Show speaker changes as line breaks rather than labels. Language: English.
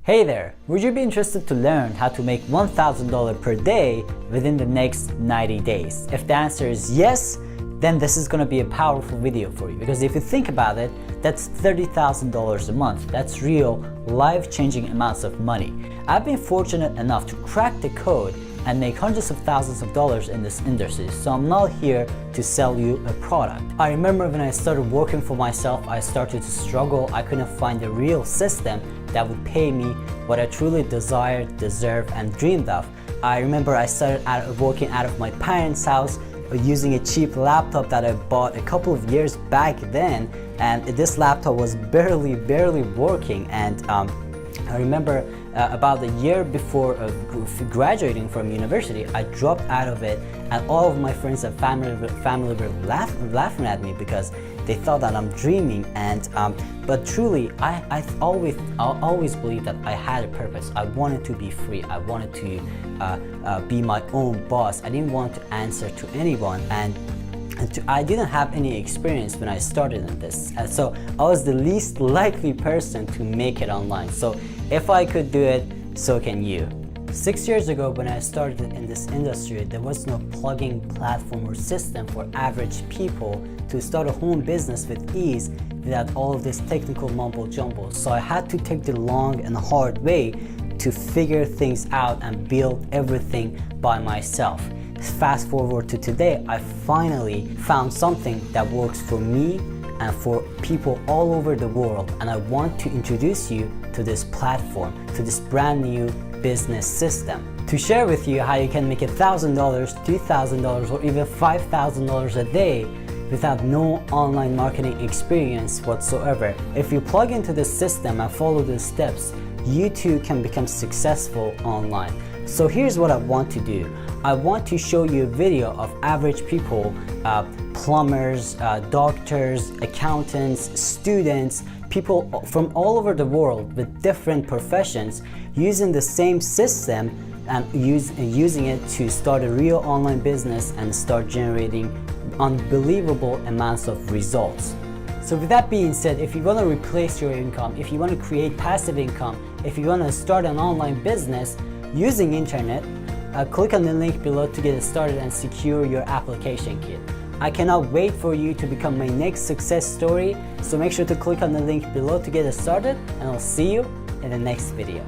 Hey there! Would you be interested to learn how to make $1,000 per day within the next 90 days? If the answer is yes, then this is going to be a powerful video for you, because if you think about it, that's $30,000 a month. That's real, life-changing amounts of money. I've been fortunate enough to crack the code and make hundreds of thousands of dollars in this industry, so I'm not here to sell you a product. I remember when I started working for myself, I started to struggle. I couldn't find a real system that would pay me what I truly desired, deserved, and dreamed of. I remember I started working out of my parents' house using a cheap laptop that I bought a couple of years back then, and this laptop was barely working. And I remember about a year before graduating from university, I dropped out of it, and all of my friends and family were laughing at me because they thought that I'm dreaming. And but truly, I always believed that I had a purpose. I wanted to be free. I wanted to be my own boss. I didn't want to answer to anyone, and I didn't have any experience when I started in this, so I was the least likely person to make it online. So if I could do it, so can you. 6 years ago, when I started in this industry, there was no plugin platform or system for average people to start a home business with ease without all of this technical mumbo jumbo. So I had to take the long and hard way to figure things out and build everything by myself. Fast forward to today, I finally found something that works for me and for people all over the world, and I want to introduce you to this platform, to this brand new business system, to share with you how you can make $1,000, $2,000, or even $5,000 a day without no online marketing experience whatsoever. If you plug into this system and follow the steps, you too can become successful online. So here's what I want to do. I want to show you a video of average people, plumbers, doctors, accountants, students, people from all over the world with different professions using the same system and using it to start a real online business and start generating unbelievable amounts of results. So with that being said, if you want to replace your income, if you want to create passive income, if you want to start an online business using internet, click on the link below to get started and secure your application kit. I cannot wait for you to become my next success story, so make sure to click on the link below to get started, and I'll see you in the next video.